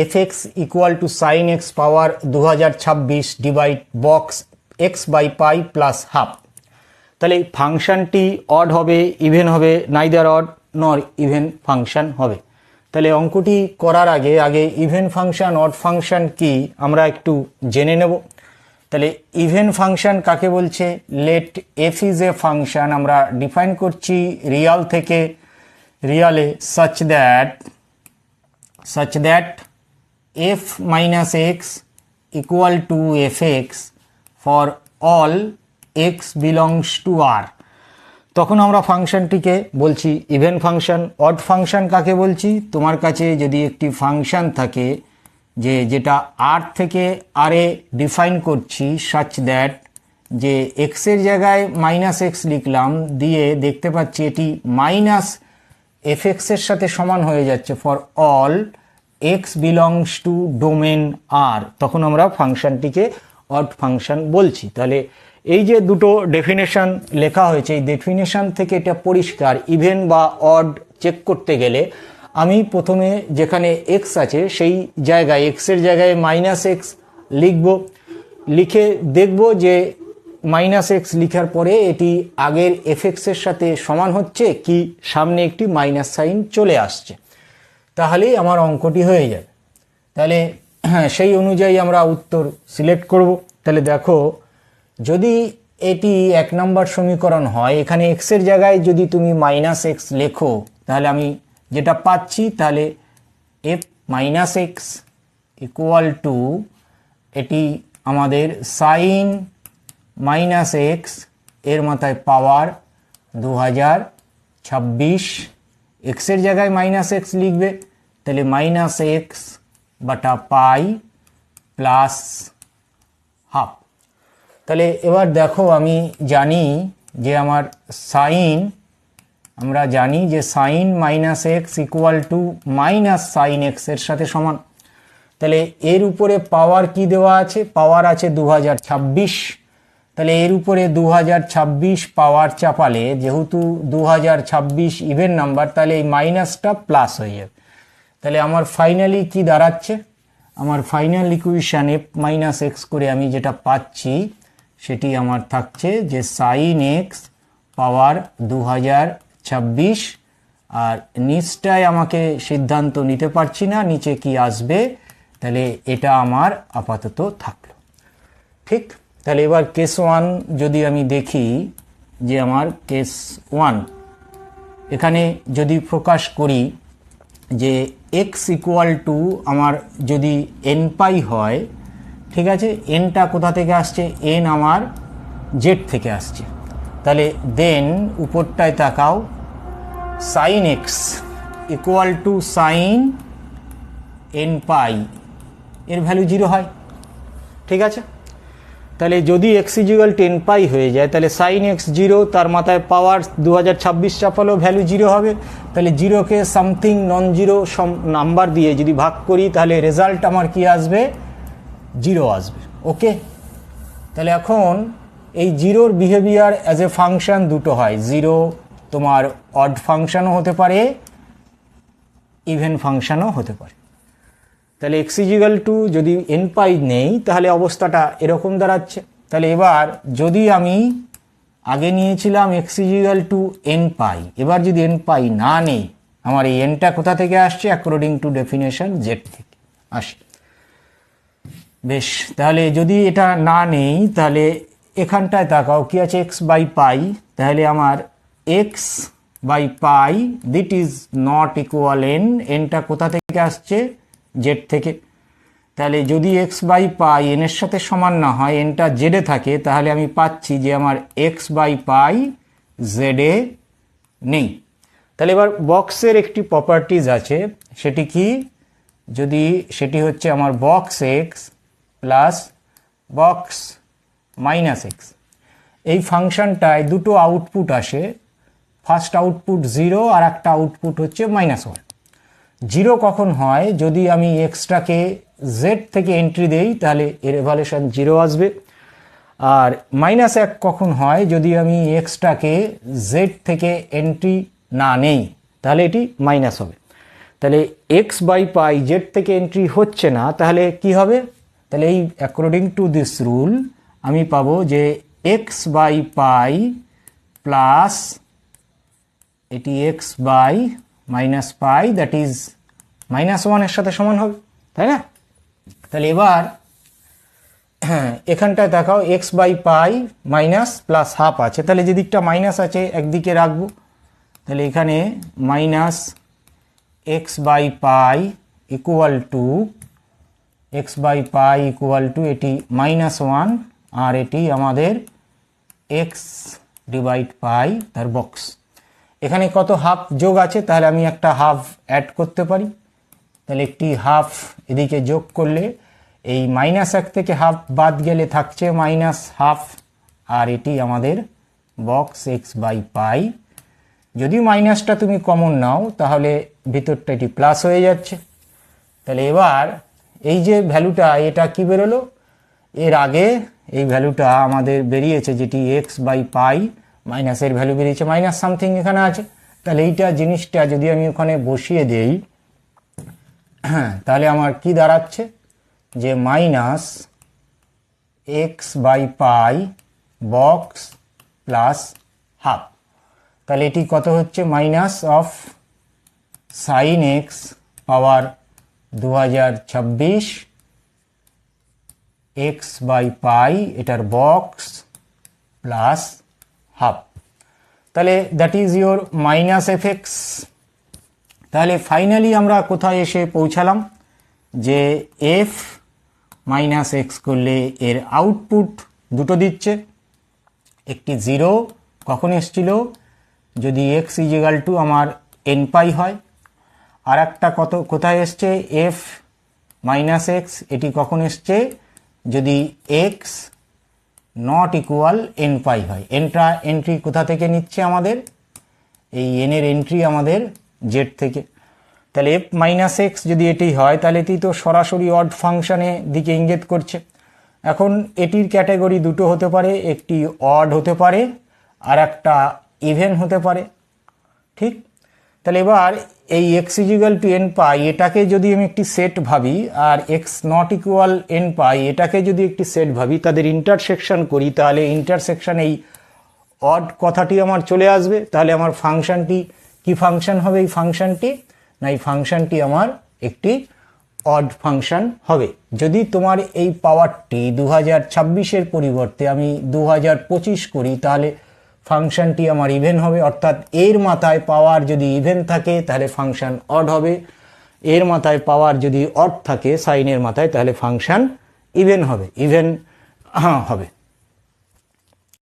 F x equal to sine x power 2026 divide box x by pi plus half. তাহলে এই ফাংশানটি odd হবে, even হবে, neither odd nor even function হবে। তাহলে অঙ্কটি করার আগে ইভেন ফাংশান অড ফাংশান কি আমরা একটু জেনে নেব। তাহলে ইভেন ফাংশান কাকে বলছে? Let f is a function, আমরা ডিফাইন করছি রিয়াল থেকে রিয়ালে such that f minus x equal to fx for all x belongs to R। তখন আমরা ফাংশনটিকে বলছি ইভেন ফাংশন। অড ফাংশন কাকে বলছি? তোমার কাছে যদি একটি ফাংশন থাকে যেটা আর থেকে আর এ ডিফাইন করছি such that যে এক্স এর জায়গায় মাইনাস এক্স লিখলাম, দিয়ে দেখতে পাচ্ছি এটি মাইনাস এফ এক্সের সাথে সমান হয়ে যাচ্ছে for all x belongs to domain আর, তখন আমরা ফাংশনটিকে অড ফাংশন বলছি। তাহলে এই যে দুটো ডেফিনেশন লেখা হয়েছে, এই ডেফিনেশন থেকে এটা পরিষ্কার ইভেন বা অড চেক করতে গেলে আমি প্রথমে যেখানে এক্স আছে সেই জায়গায় এক্সের জায়গায় মাইনাস এক্স লিখব, লিখে দেখব যে মাইনাস এক্স লিখার পরে এটি আগের এফ এক্সের সাথে সমান হচ্ছে কি সামনে একটি মাইনাস সাইন চলে আসছে, তাহলেই আমার অঙ্কটি হয়ে যাবে। তাহলে সেই অনুযায়ী আমরা উত্তর সিলেক্ট করব। তাহলে দেখো, যদি এটি 1 নম্বর সমীকরণ হয়, এখানে এক্সের জায়গায় যদি তুমি মাইনাস এক্স লেখো, তাহলে আমি যেটা পাচ্ছি, তাহলে F minus x equal to এটি আমাদের সাইন মাইনাস এক্স এর মাথায় পাওয়ার 2026, এক্সের জায়গায় মাইনাস এক্স লিখবে, তাহলে মাইনাস এক্স বাটা পাই প্লাস হাফ। তাহলে এবার দেখো, আমি জানি যে আমার সাইন, আমরা জানি যে sine minus x equal to minus sine x এর সাথে সমান। তাহলে এর উপরে পাওয়ার কি দেওয়া আছে? পাওয়ার আছে 2026। তাহলে এর উপরে 2026 পাওয়ার চাপালে, যেহেতু 2026 ইভেন নাম্বার, তাহলে এই মাইনাসটা প্লাস হয়ে যাবে। তাহলে আমার ফাইনালি কি দাঁড়াচ্ছে? আমার final equation F minus x করে আমি যেটা পাচ্ছি সেটি আমার থাকছে যে সাইন এক্স পাওয়ার 2026, আর নিচটায় আমাকে সিদ্ধান্ত নিতে পারছি না নিচে কি আসবে, তাহলে এটা আমার আপাতত থাকলো। ঠিক, তাহলে এবার কেস 1 যদি আমি দেখি, যে আমার কেস 1 এখানে যদি প্রকাশ করি যে এক্স ইকুয়াল টু আমার যদি এন পাই হয়, ঠিক আছে, এনটা কোথা থেকে আসছে? এন আমার জেড থেকে আসছে। তাহলে দেন উপরটায় তাকাও, sine x equal to sine n pi, এর ভ্যালু 0 হয়, ঠিক আছে। তাহলে যদি x equal to n pi হয়ে যায়, তাহলে সাইন এক্স 0, তার মাথায় পাওয়ার 2026 চাপালেও ভ্যালু 0 হবে। তাহলে 0কে সামথিং নন জিরো নাম্বার দিয়ে যদি ভাগ করি, তাহলে রেজাল্ট আমার কি আসবে? 0 আসবে। ওকে, তাহলে এখন এই 0-র বিহেভিয়ার অ্যাজ এ ফাংশন দুটো হয়। 0 তোমার অড ফাংশনও হতে পারে, ইভেন ফাংশনও হতে পারে। তাহলে এক্স ইকুয়াল টু যদি এন পাই নেই, তাহলে অবস্থাটা এরকম দাঁড়াচ্ছে। তাহলে এবার যদি আমি আগে নিয়েছিলাম এক্স ইকুয়াল টু এন পাই, এবার যদি এন পাই না নেই, আমার এই এনটা কোথা থেকে আসছে? অ্যাকর্ডিং টু ডেফিনেশন জেড থেকে আসে। বেশ, তাহলে যদি এটা না নেই, তাহলে এখানটায় তাকাও কি আছে? X by pi. তাহলে আমার x by pi this is not equal n, এনটা কোথা থেকে আসছে? জেড থেকে। তাহলে যদি এক্স বাই পাই এনের সাথে সমান না হয়, এনটা জেডে থাকে, তাহলে আমি পাচ্ছি যে আমার এক্স বাই পাই জেডে নেই। তাহলে এবার বক্সের একটি প্রপার্টিজ আছে, সেটি কি? যদি সেটি হচ্ছে আমার box x plus box minus x, এই ফাংশনটায় দুটো আউটপুট আসে, ফার্স্ট আউটপুট 0 আর একটা আউটপুট হচ্ছে -1। 0 কখন হয়? যদি আমি এক্সটাকে জেড থেকে এন্ট্রি দেই, তাহলে এর এভালুয়েশন 0 আসবে। আর -1 কখন হয়? যদি আমি এক্সটাকে জেড থেকে এন্ট্রি না নেই, তাহলে এটি মাইনাস হবে। তাহলে এক্স বাই পাই জেড থেকে এন্ট্রি হচ্ছে না, তাহলে কি হবে? তাহলে এই অ্যাকর্ডিং টু দিস রুল আমি পাবো যে এক্স বাই পাই প্লাস এটি x by minus pi that is -1 এর সাথে সমান হবে, তাই না? তাহলে এবার এখানটায় দেখাও x by pi minus plus half আছে, তাহলে যে দিকটা মাইনাস আছে একদিকে রাখবো, তাহলে এখানে minus x by pi equal to x by pi equal to এটি -1 আর এটি আমাদের এক্স ডিভাইড পাই তার বক্স। এখানে কত হাফ যোগ আছে, তাহলে আমি একটা হাফ অ্যাড করতে পারি, তাহলে একটি হাফ এদিকে যোগ করলে এই -1 থেকে হাফ বাদ গেলে থাকছে -1/2 আর এটি আমাদের বক্স এক্স বাই পাই। যদি মাইনাসটা তুমি কমন নাও তাহলে ভিতরটা এটি প্লাস হয়ে যাচ্ছে। তাহলে এবার এই যে ভ্যালুটা এটা কি বেরোলো, এর আগে এই ভ্যালুটা আমাদের বেরিয়েছে যেটি এক্স বাই পাই মাইনাসের ভ্যালু বেরিয়েছে মাইনাস সামথিং এখানে আছে, তাহলে এইটা জিনিসটা যদি আমি ওখানে বসিয়ে দেই তাহলে আমার কি দাঁড়াচ্ছে যে minus x by pi box plus half. তাহলে এটি কত হচ্ছে minus of sine x power 2026 x by pi এটার বক্স প্লাস হাফ। তাহলে that is your minus f x. তাহলে ফাইনালি আমরা কোথায় এসে পৌঁছালাম যে এফ মাইনাস এক্স করলে এর আউটপুট দুটো দিচ্ছে, একটি 0 কখন এসছিল যদি এক্স ইজিক্যাল টু আমার এন পাই হয়, আর একটা কোথায় এসছে এফ মাইনাস এক্স, এটি কখন এসছে যদি এক্স নট ইকুয়াল এন পাই হয়। এন্ট্রি কোথা থেকে নিচ্ছে আমাদের, এই এনের এন্ট্রি আমাদের জেড থেকে। তাহলে এফ মাইনাস এক্স যদি এটি হয় তাহলে এটি তো সরাসরি অড ফাংশানে দিকে ইঙ্গিত করছে। এখন এটির ক্যাটাগরি দুটো হতে পারে, একটি অড হতে পারে আর একটা ইভেন হতে পারে, ঠিক? তাহলে এবার এই এক্স ইজিক্যাল টু এন পাই এটাকে যদি আমি একটি সেট ভাবি আর এক্স নট ইকুয়াল এন পাই এটাকে যদি একটি সেট ভাবি, তাদের ইন্টারসেকশন করি, তাহলে ইন্টারসেকশন এই অড কথাটি আমার চলে আসবে। তাহলে আমার ফাংশনটি কি ফাংশন হবে? এই ফাংশনটি না, এই ফাংশনটি আমার একটি অড ফাংশন হবে। যদি তোমার এই পাওয়ারটি 2026-এর পরিবর্তে আমি 2025 করি তাহলে ফাংশনটি আমার ইভেন হবে, অর্থাৎ এর মাথায় পাওয়ার যদি ইভেন থাকে তাহলে ফাংশন অড হবে, এর মাথায় পাওয়ার যদি অড থাকে সাইনের মাথায় তাহলে ফাংশন ইভেন হবে, ইভেন হবে।